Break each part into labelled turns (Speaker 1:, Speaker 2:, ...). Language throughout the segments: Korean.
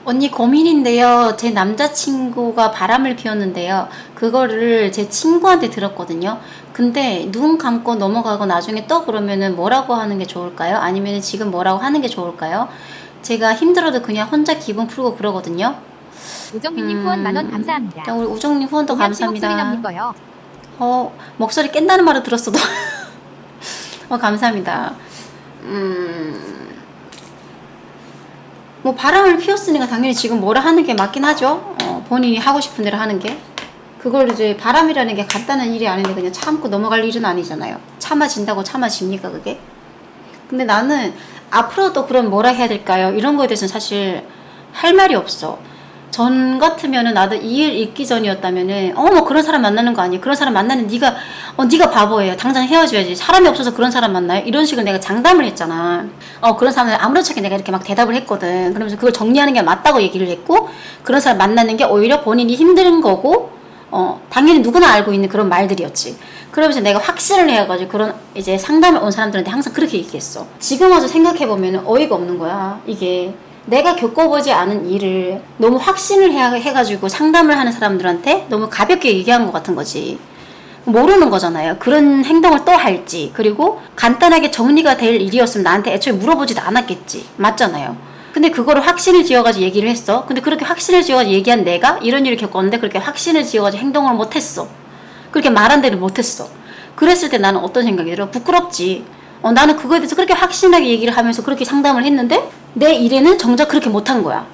Speaker 1: 언니 고민인데요. 제 남자친구가 바람을 피웠는데요. 그거를 제 친구한테 들었거든요. 근데 눈 감고 넘어가고 나중에 또 그러면은 뭐라고 하는 게 좋을까요? 아니면 지금 뭐라고 하는 게 좋을까요? 제가 힘들어도 그냥 혼자 기분 풀고 그러거든요.
Speaker 2: 우정민님 후원 만원 감사합니다.
Speaker 1: 우리 우정님 후원도
Speaker 2: 동양씨 목소리
Speaker 1: 감사합니다.
Speaker 2: 남님 거요.
Speaker 1: 목소리 깬다는 말을 들었어도 감사합니다. 뭐 바람을 피웠으니까 당연히 지금 뭐라 하는 게 맞긴 하죠. 본인이 하고 싶은 대로 하는 게. 그걸 이제 바람이라는 게 간단한 일이 아닌데 그냥 참고 넘어갈 일은 아니잖아요. 참아진다고 참아집니까 그게? 근데 나는 앞으로도 그럼 뭐라 해야 될까요? 이런 거에 대해서는 사실 할 말이 없어. 전 같으면은 나도 이 일 있기 전이었다면은 뭐 그런 사람 만나는 거 아니에요? 그런 사람 만나는 네가 바보예요. 당장 헤어져야지. 사람이 없어서 그런 사람 만나요? 이런 식으로 내가 장담을 했잖아. 그런 사람들 아무렇지 않게 내가 이렇게 막 대답을 했거든. 그러면서 그걸 정리하는 게 맞다고 얘기를 했고, 그런 사람 만나는 게 오히려 본인이 힘든 거고, 당연히 누구나 알고 있는 그런 말들이었지. 그러면서 내가 확신을 해가지고 그런 이제 상담을 온 사람들한테 항상 그렇게 얘기했어. 지금 와서 생각해보면 어이가 없는 거야. 이게 내가 겪어보지 않은 일을 너무 확신을 해가지고 상담을 하는 사람들한테 너무 가볍게 얘기한 것 같은 거지. 모르는 거잖아요. 그런 행동을 또 할지, 그리고 간단하게 정리가 될 일이었으면 나한테 애초에 물어보지도 않았겠지. 맞잖아요. 근데 그거를 확신을 지어가지고 얘기를 했어. 근데 그렇게 확신을 지어가지고 얘기한 내가 이런 일을 겪었는데 그렇게 확신을 지어가지고 행동을 못했어. 그렇게 말한 대로 못했어. 그랬을 때 나는 어떤 생각이 들어? 부끄럽지. 나는 그거에 대해서 그렇게 확신하게 얘기를 하면서 그렇게 상담을 했는데 내 일에는 정작 그렇게 못한 거야.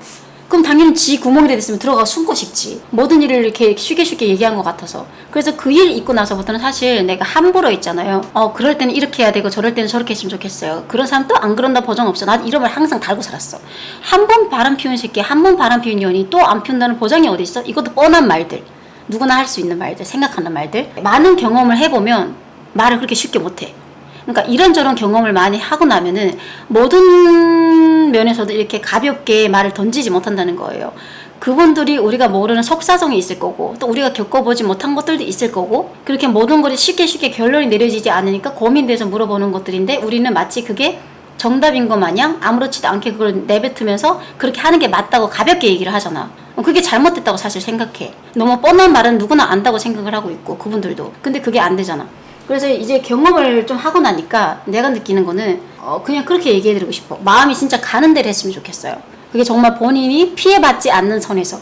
Speaker 1: 그럼 당연히 지 구멍이 됐으면 들어가 숨고 싶지. 모든 일을 이렇게 쉽게 얘기한 것 같아서. 그래서 그 일 있고 나서부터는 사실 내가 함부로 있잖아요. 그럴 때는 이렇게 해야 되고 저럴 때는 저렇게 했으면 좋겠어요. 그런 사람 또 안 그런다 보장 없어. 난 이런 말 항상 달고 살았어. 한 번 바람 피운 새끼, 한 번 바람 피운 년이 또 안 피운다는 보장이 어디 있어? 이것도 뻔한 말들. 누구나 할 수 있는 말들, 생각하는 말들. 많은 경험을 해보면 말을 그렇게 쉽게 못해. 그러니까 이런저런 경험을 많이 하고 나면은 모든 면에서도 이렇게 가볍게 말을 던지지 못한다는 거예요. 그분들이 우리가 모르는 속사정이 있을 거고, 또 우리가 겪어보지 못한 것들도 있을 거고, 그렇게 모든 것이 쉽게 결론이 내려지지 않으니까 고민돼서 물어보는 것들인데, 우리는 마치 그게 정답인 것 마냥 아무렇지도 않게 그걸 내뱉으면서 그렇게 하는 게 맞다고 가볍게 얘기를 하잖아. 그게 잘못됐다고 사실 생각해. 너무 뻔한 말은 누구나 안다고 생각을 하고 있고, 그분들도. 근데 그게 안 되잖아. 그래서 이제 경험을 좀 하고 나니까 내가 느끼는 거는 그냥 그렇게 얘기해드리고 싶어. 마음이 진짜 가는 대로 했으면 좋겠어요. 그게 정말 본인이 피해받지 않는 선에서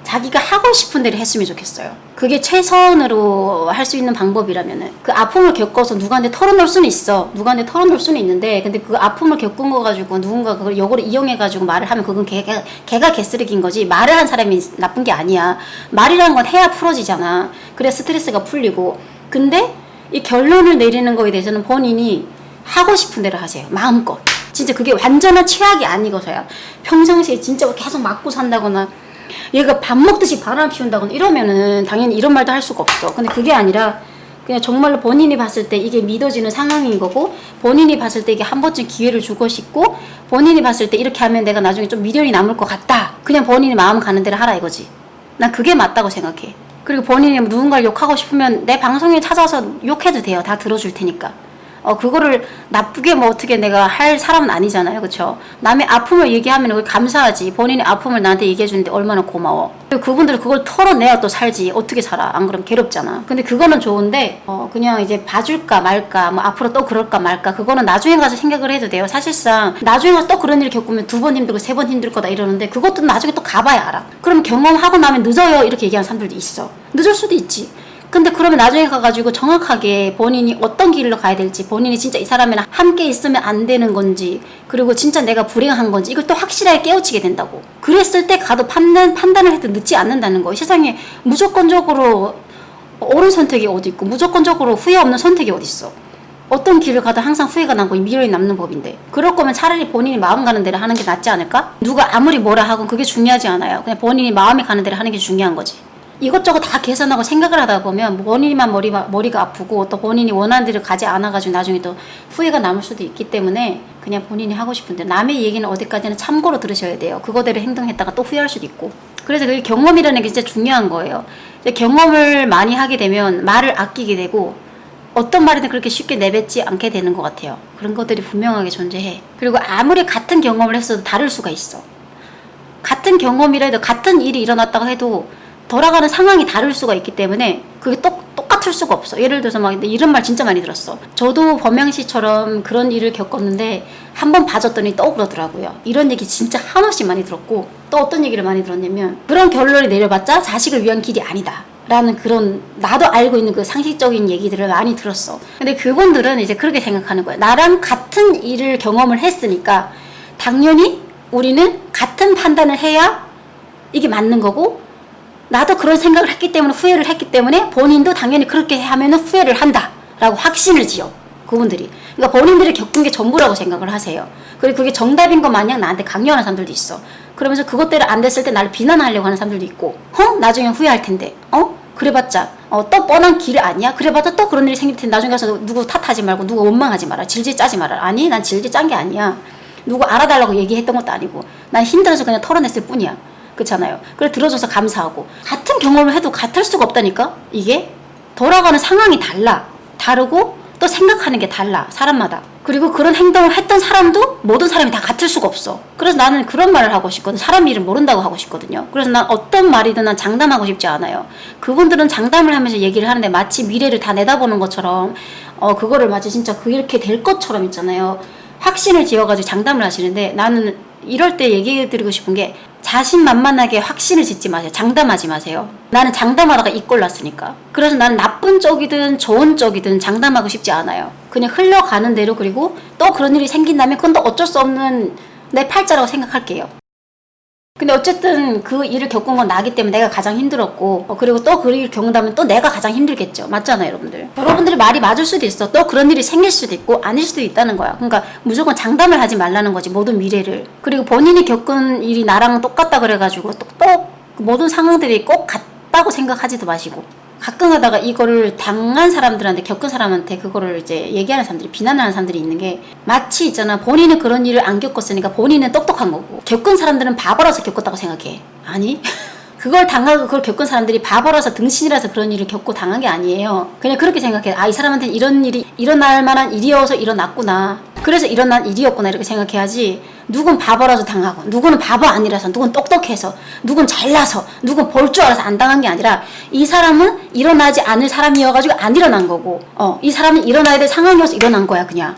Speaker 1: 자기가 하고 싶은 대로 했으면 좋겠어요. 그게 최선으로 할 수 있는 방법이라면은. 그 아픔을 겪어서 누구한테 털어놓을 수는 있어. 누구한테 털어놓을 수는 있는데, 근데 그 아픔을 겪은 거 가지고 누군가 그걸 역으로 이용해가지고 말을 하면 그건 걔가 개쓰레기인 거지. 말을 한 사람이 나쁜 게 아니야. 말이라는 건 해야 풀어지잖아. 그래야 스트레스가 풀리고. 근데 이 결론을 내리는 거에 대해서는 본인이 하고 싶은 대로 하세요. 마음껏. 진짜 그게 완전한 최악이 아니고서야. 평상시에 진짜 계속 맞고 산다거나 얘가 밥 먹듯이 바람 피운다거나 이러면은 당연히 이런 말도 할 수가 없어. 근데 그게 아니라 그냥 정말로 본인이 봤을 때 이게 믿어지는 상황인 거고, 본인이 봤을 때 이게 한 번쯤 기회를 주고 싶고, 본인이 봤을 때 이렇게 하면 내가 나중에 좀 미련이 남을 것 같다. 그냥 본인이 마음 가는 대로 하라 이거지. 난 그게 맞다고 생각해. 그리고 본인이 누군가를 욕하고 싶으면 내 방송에 찾아서 욕해도 돼요. 다 들어줄 테니까. 그거를 나쁘게 뭐 어떻게 내가 할 사람은 아니잖아요. 그쵸? 남의 아픔을 얘기하면 그걸 감사하지. 본인의 아픔을 나한테 얘기해주는데 얼마나 고마워. 그리고 그분들은 그걸 털어내야 또 살지. 어떻게 살아. 안 그러면 괴롭잖아. 근데 그거는 좋은데 그냥 이제 봐줄까 말까, 뭐 앞으로 또 그럴까 말까, 그거는 나중에 가서 생각을 해도 돼요. 사실상 나중에 가서 또 그런 일 겪으면 2번 힘들고 3번 힘들 거다 이러는데, 그것도 나중에 또 가봐야 알아. 그럼 경험하고 나면 늦어요 이렇게 얘기하는 사람들도 있어. 늦을 수도 있지. 근데 그러면 나중에 가가지고 정확하게 본인이 어떤 길로 가야 될지, 본인이 진짜 이 사람이랑 함께 있으면 안 되는 건지, 그리고 진짜 내가 불행한 건지, 이걸 또 확실하게 깨우치게 된다고. 그랬을 때 가도 판단을 해도 늦지 않는다는 거예요. 세상에 무조건적으로 옳은 선택이 어디 있고 무조건적으로 후회 없는 선택이 어디 있어. 어떤 길을 가도 항상 후회가 나고 미련이 남는 법인데, 그럴 거면 차라리 본인이 마음 가는 대로 하는 게 낫지 않을까? 누가 아무리 뭐라 하건 그게 중요하지 않아요. 그냥 본인이 마음이 가는 대로 하는 게 중요한 거지. 이것저것 다 계산하고 생각을 하다 보면 본인만 머리가 아프고, 또 본인이 원하는 대로 가지 않아가지고 나중에 또 후회가 남을 수도 있기 때문에 그냥 본인이 하고 싶은데, 남의 얘기는 어디까지는 참고로 들으셔야 돼요. 그거대로 행동했다가 또 후회할 수도 있고. 그래서 그게 경험이라는 게 진짜 중요한 거예요. 경험을 많이 하게 되면 말을 아끼게 되고, 어떤 말이든 그렇게 쉽게 내뱉지 않게 되는 것 같아요. 그런 것들이 분명하게 존재해. 그리고 아무리 같은 경험을 했어도 다를 수가 있어. 같은 경험이라도 같은 일이 일어났다고 해도 돌아가는 상황이 다를 수가 있기 때문에 그게 똑같을 수가 없어. 예를 들어서 막 이런 말 진짜 많이 들었어. 저도 범양씨처럼 그런 일을 겪었는데 한 번 봐줬더니 또 그러더라고요. 이런 얘기 진짜 한없이 많이 들었고, 또 어떤 얘기를 많이 들었냐면 그런 결론이 내려봤자 자식을 위한 길이 아니다 라는 그런, 나도 알고 있는 그 상식적인 얘기들을 많이 들었어. 근데 그분들은 이제 그렇게 생각하는 거야. 나랑 같은 일을 경험을 했으니까 당연히 우리는 같은 판단을 해야 이게 맞는 거고, 나도 그런 생각을 했기 때문에, 후회를 했기 때문에 본인도 당연히 그렇게 하면 후회를 한다 라고 확신을 지어, 그분들이. 그러니까 본인들이 겪은 게 전부라고 생각을 하세요. 그리고 그게 정답인 것 마냥 나한테 강요하는 사람들도 있어. 그러면서 그것대로 안 됐을 때 나를 비난하려고 하는 사람들도 있고, 나중에 후회할 텐데, 그래봤자 또 뻔한 길 아니야? 그래봤자 또 그런 일이 생길 텐데 나중에 가서 누구 탓하지 말고 누구 원망하지 마라, 질질 짜지 마라. 아니, 난 질질 짠 게 아니야. 누구 알아달라고 얘기했던 것도 아니고 난 힘들어서 그냥 털어냈을 뿐이야. 그렇잖아요. 그래, 들어줘서 감사하고. 같은 경험을 해도 같을 수가 없다니까. 이게 돌아가는 상황이 다르고 또 생각하는 게 달라, 사람마다. 그리고 그런 행동을 했던 사람도 모든 사람이 다 같을 수가 없어. 그래서 나는 그런 말을 하고 싶거든. 사람 일을 모른다고 하고 싶거든요. 그래서 난 어떤 말이든 난 장담하고 싶지 않아요. 그분들은 장담을 하면서 얘기를 하는데 마치 미래를 다 내다보는 것처럼, 그거를 마치 진짜 그렇게 될 것처럼 있잖아요. 확신을 지어가지고 장담을 하시는데, 나는 이럴 때 얘기해 드리고 싶은 게, 자신만만하게 확신을 짓지 마세요. 장담하지 마세요. 나는 장담하다가 이 꼴 났으니까. 그래서 나는 나쁜 쪽이든 좋은 쪽이든 장담하고 싶지 않아요. 그냥 흘러가는 대로, 그리고 또 그런 일이 생긴다면 그건 또 어쩔 수 없는 내 팔자라고 생각할게요. 근데 어쨌든 그 일을 겪은 건 나기 때문에 내가 가장 힘들었고, 그리고 또 그 일을 겪는다면 또 내가 가장 힘들겠죠. 맞잖아요, 여러분들. 여러분들이 말이 맞을 수도 있어. 또 그런 일이 생길 수도 있고 아닐 수도 있다는 거야. 그러니까 무조건 장담을 하지 말라는 거지, 모든 미래를. 그리고 본인이 겪은 일이 나랑 똑같다 그래가지고 또 모든 상황들이 꼭 같다고 생각하지도 마시고, 가끔 가다가 이거를 당한 사람들한테, 겪은 사람한테 그거를 이제 얘기하는 사람들이, 비난하는 사람들이 있는 게, 마치 있잖아, 본인은 그런 일을 안 겪었으니까 본인은 똑똑한 거고 겪은 사람들은 바보라서 겪었다고 생각해. 아니 그걸 당하고 그걸 겪은 사람들이 바보라서, 등신이라서 그런 일을 겪고 당한 게 아니에요. 그냥 그렇게 생각해. 이 사람한테는 이런 일이 일어날 만한 일이어서 일어났구나, 그래서 일어난 일이었구나, 이렇게 생각해야지. 누군 바보라서 당하고, 누구는 바보 아니라서, 누군 똑똑해서, 누군 잘나서, 누군 볼 줄 알아서 안 당한 게 아니라, 이 사람은 일어나지 않을 사람이어가지고 안 일어난 거고, 이 사람은 일어나야 될 상황이어서 일어난 거야, 그냥.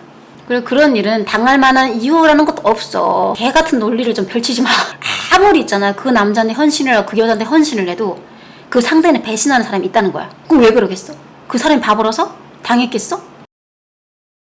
Speaker 1: 그리고 그런 일은 당할 만한 이유라는 것도 없어. 개 같은 논리를 좀 펼치지 마. 아무리 있잖아, 그 남자한테 헌신을 하고 그 여자한테 헌신을 해도 그 상대는 배신하는 사람이 있다는 거야. 그럼 왜 그러겠어? 그 사람이 바보라서 당했겠어?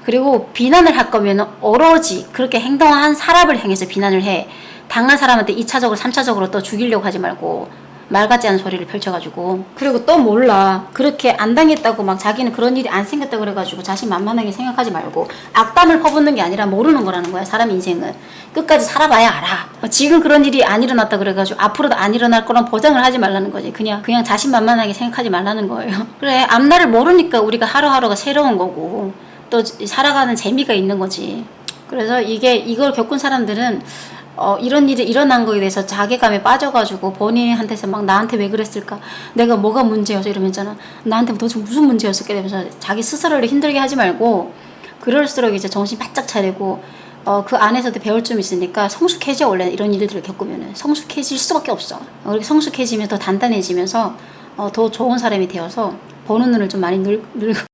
Speaker 1: 그리고 비난을 할 거면 오로지 그렇게 행동한 사람을 향해서 비난을 해. 당한 사람한테 2차적으로 3차적으로 또 죽이려고 하지 말고, 말 같지 않은 소리를 펼쳐가지고. 그리고 또 몰라, 그렇게 안 당했다고 막 자기는 그런 일이 안 생겼다고 그래가지고 자신만만하게 생각하지 말고, 악담을 퍼붓는 게 아니라 모르는 거라는 거야. 사람 인생은 끝까지 살아봐야 알아. 지금 그런 일이 안 일어났다 그래가지고 앞으로도 안 일어날 거란 보장을 하지 말라는 거지. 그냥 자신만만하게 생각하지 말라는 거예요. 그래, 앞날을 모르니까 우리가 하루하루가 새로운 거고 또 살아가는 재미가 있는 거지. 그래서 이걸 겪은 사람들은 이런 일이 일어난 거에 대해서 자괴감에 빠져가지고 본인한테서 막 나한테 왜 그랬을까, 내가 뭐가 문제여서 이러면잖아, 나한테 도대체 무슨 문제였을까 이러면서 자기 스스로를 힘들게 하지 말고, 그럴수록 이제 정신 바짝 차리고, 그 안에서도 배울 점이 있으니까 성숙해져. 원래 이런 일들을 겪으면 성숙해질 수밖에 없어. 그렇게 성숙해지면 더 단단해지면서 더 좋은 사람이 되어서 보는 눈을 좀 많이 늘고,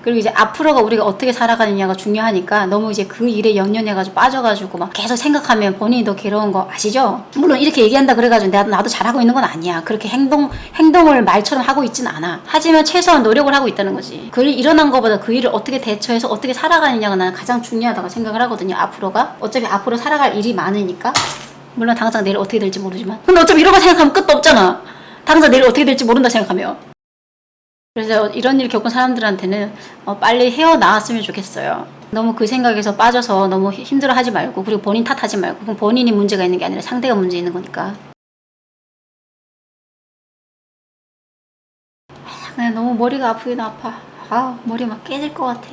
Speaker 1: 그리고 이제 앞으로가 우리가 어떻게 살아가느냐가 중요하니까, 너무 이제 그 일에 연연해가지고 빠져가지고 막 계속 생각하면 본인이 더 괴로운 거 아시죠? 물론 이렇게 얘기한다 그래가지고 나도 잘하고 있는 건 아니야. 그렇게 행동을 말처럼 하고 있진 않아. 하지만 최소한 노력을 하고 있다는 거지. 그 일이 일어난 것보다 그 일을 어떻게 대처해서 어떻게 살아가느냐가 나는 가장 중요하다고 생각을 하거든요. 앞으로가 어차피 앞으로 살아갈 일이 많으니까. 물론 당장 내일 어떻게 될지 모르지만, 근데 어차피 이런 거 생각하면 끝도 없잖아. 당장 내일 어떻게 될지 모른다 생각하면. 그래서 이런 일 겪은 사람들한테는 빨리 헤어나왔으면 좋겠어요. 너무 그 생각에서 빠져서 너무 힘들어하지 말고, 그리고 본인 탓하지 말고. 그럼 본인이 문제가 있는 게 아니라 상대가 문제 있는 거니까. 그냥 너무 머리가 아프긴 아파. 머리 막 깨질 것 같아.